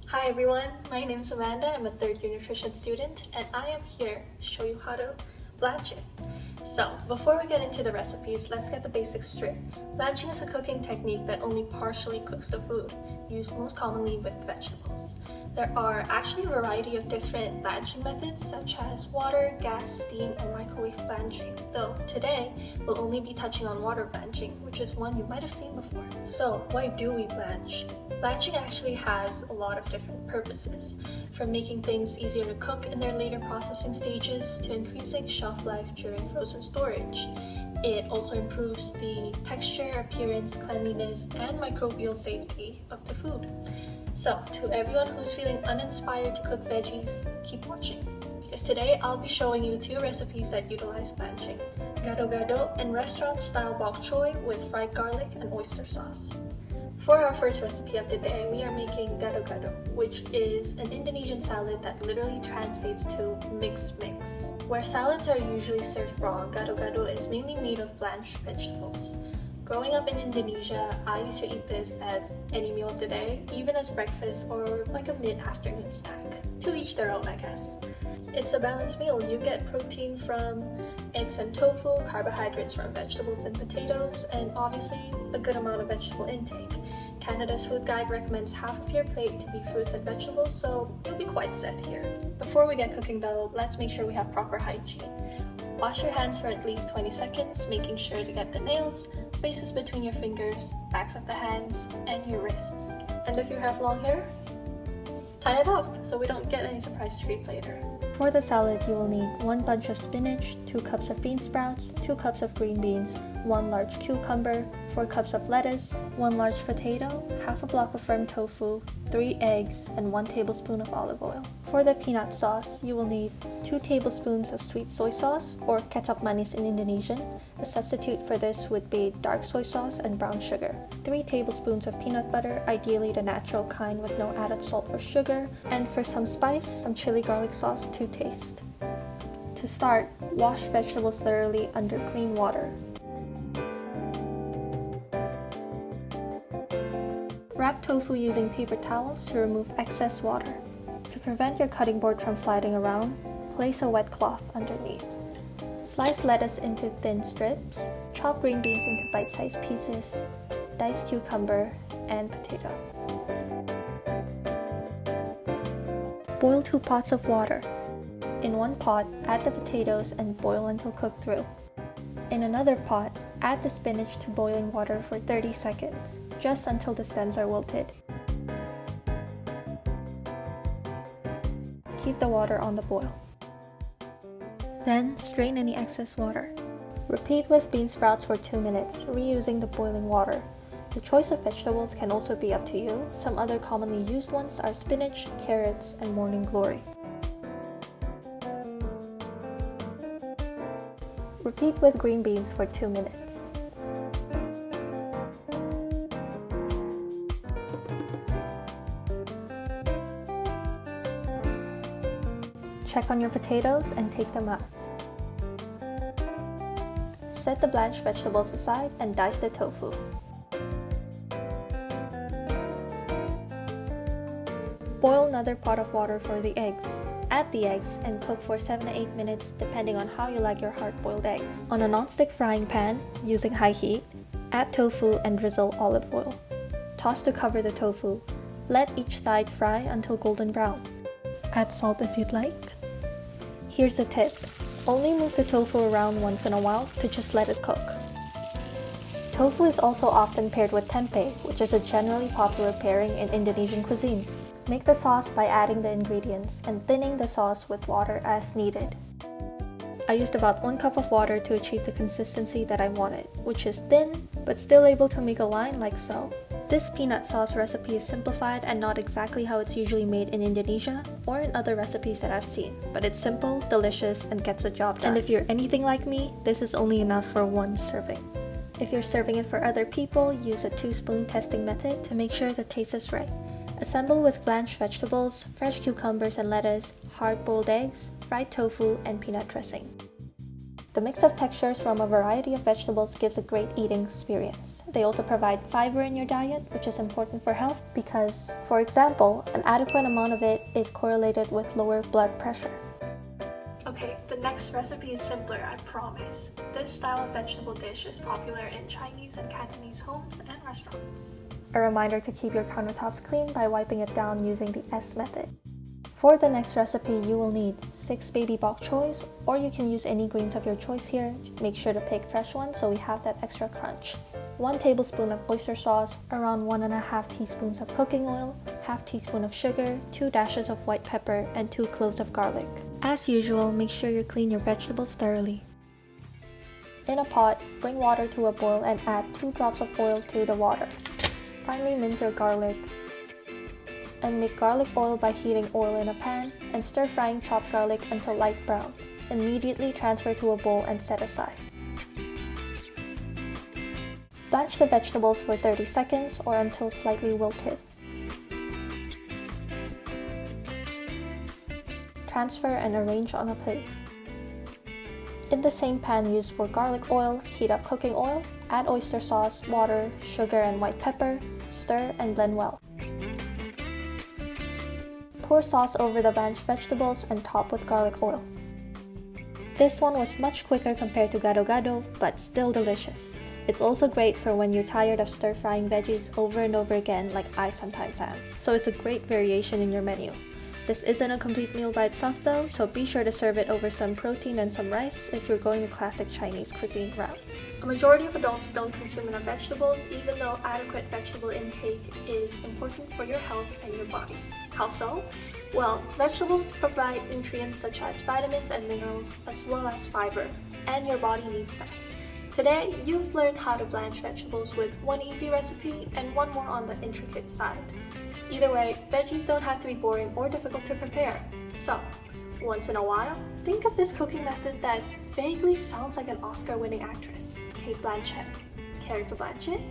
Hi everyone, my name is Amanda. I'm a third year nutrition student and I am here to show you how to blanch it. So before we get into the recipes, let's get the basics straight. Blanching is a cooking technique that only partially cooks the food, used most commonly with vegetables. There are actually a variety of different blanching methods such as water, gas, steam, and microwave blanching, though today we'll only be touching on water blanching, which is one you might have seen before. So why do we blanch? Blanching actually has a lot of different purposes, from making things easier to cook in their later processing stages to increasing shelf life during frozen storage. It also improves the texture, appearance, cleanliness, and microbial safety of the food. So, to everyone who's feeling uninspired to cook veggies, keep watching, because today I'll be showing you 2 recipes that utilize blanching: gado-gado and restaurant-style bok choy with fried garlic and oyster sauce. For our first recipe of the day, we are making gado-gado, which is an Indonesian salad that literally translates to mix. Where salads are usually served raw, gado-gado is mainly made of blanched vegetables. Growing up in Indonesia, I used to eat this as any meal of the day, even as breakfast or like a mid-afternoon snack. To each their own, I guess. It's a balanced meal. You get protein from eggs and tofu, carbohydrates from vegetables and potatoes, and obviously a good amount of vegetable intake. Canada's food guide recommends half of your plate to be fruits and vegetables, so you'll be quite set here. Before we get cooking though, let's make sure we have proper hygiene. Wash your hands for at least 20 seconds, making sure to get the nails, spaces between your fingers, backs of the hands, and your wrists. And if you have long hair, tie it up so we don't get any surprise trees later. For the salad, you will need 1 bunch of spinach, 2 cups of bean sprouts, 2 cups of green beans, 1 large cucumber, 4 cups of lettuce, 1 large potato, half a block of firm tofu, 3 eggs, and 1 tablespoon of olive oil. For the peanut sauce, you will need 2 tablespoons of sweet soy sauce, or kecap manis in Indonesian. A substitute for this would be dark soy sauce and brown sugar. 3 tablespoons of peanut butter, ideally the natural kind with no added salt or sugar. And for some spice, some chili garlic sauce to taste. To start, wash vegetables thoroughly under clean water. Wrap tofu using paper towels to remove excess water. To prevent your cutting board from sliding around, place a wet cloth underneath. Slice lettuce into thin strips, chop green beans into bite-sized pieces, dice cucumber, and potato. Boil 2 pots of water. In one pot, add the potatoes and boil until cooked through. In another pot, add the spinach to boiling water for 30 seconds, just until the stems are wilted. Keep the water on the boil. Then, strain any excess water. Repeat with bean sprouts for 2 minutes, reusing the boiling water. The choice of vegetables can also be up to you. Some other commonly used ones are spinach, carrots, and morning glory. Repeat with green beans for 2 minutes. Check on your potatoes and take them out. Set the blanched vegetables aside and dice the tofu. Boil another pot of water for the eggs. Add the eggs and cook for 7 to 8 minutes depending on how you like your hard-boiled eggs. On a non-stick frying pan, using high heat, add tofu and drizzle olive oil. Toss to cover the tofu. Let each side fry until golden brown. Add salt if you'd like. Here's a tip. Only move the tofu around once in a while to just let it cook. Tofu is also often paired with tempeh, which is a generally popular pairing in Indonesian cuisine. Make the sauce by adding the ingredients and thinning the sauce with water as needed. I used about 1 cup of water to achieve the consistency that I wanted, which is thin, but still able to make a line like so. This peanut sauce recipe is simplified and not exactly how it's usually made in Indonesia or in other recipes that I've seen, but it's simple, delicious, and gets the job done. And if you're anything like me, this is only enough for 1 serving. If you're serving it for other people, use a 2-spoon testing method to make sure the taste is right. Assemble with blanched vegetables, fresh cucumbers and lettuce, hard-boiled eggs, fried tofu, and peanut dressing. The mix of textures from a variety of vegetables gives a great eating experience. They also provide fiber in your diet, which is important for health because, for example, an adequate amount of it is correlated with lower blood pressure. Okay, the next recipe is simpler, I promise. This style of vegetable dish is popular in Chinese and Cantonese homes and restaurants. A reminder to keep your countertops clean by wiping it down using the S method. For the next recipe, you will need 6 baby bok choys, or you can use any greens of your choice here. Make sure to pick fresh ones so we have that extra crunch. 1 tablespoon of oyster sauce, around 1.5 teaspoons of cooking oil, half teaspoon of sugar, 2 dashes of white pepper, and 2 cloves of garlic. As usual, make sure you clean your vegetables thoroughly. In a pot, bring water to a boil and add 2 drops of oil to the water. Finally, mince your garlic and make garlic oil by heating oil in a pan and stir-frying chopped garlic until light brown. Immediately transfer to a bowl and set aside. Blanch the vegetables for 30 seconds or until slightly wilted. Transfer and arrange on a plate. In the same pan used for garlic oil, heat up cooking oil, add oyster sauce, water, sugar, and white pepper, stir and blend well. Pour sauce over the blanched vegetables and top with garlic oil. This one was much quicker compared to gado-gado, but still delicious. It's also great for when you're tired of stir-frying veggies over and over again like I sometimes am. So it's a great variation in your menu. This isn't a complete meal by itself though, so be sure to serve it over some protein and some rice if you're going the classic Chinese cuisine route. A majority of adults don't consume enough vegetables, even though adequate vegetable intake is important for your health and your body. How so? Well, vegetables provide nutrients such as vitamins and minerals, as well as fiber, and your body needs them. Today, you've learned how to blanch vegetables with one easy recipe and one more on the intricate side. Either way, veggies don't have to be boring or difficult to prepare. So, once in a while, think of this cooking method that vaguely sounds like an Oscar-winning actress, Kate Blanchett. Care to blanch it?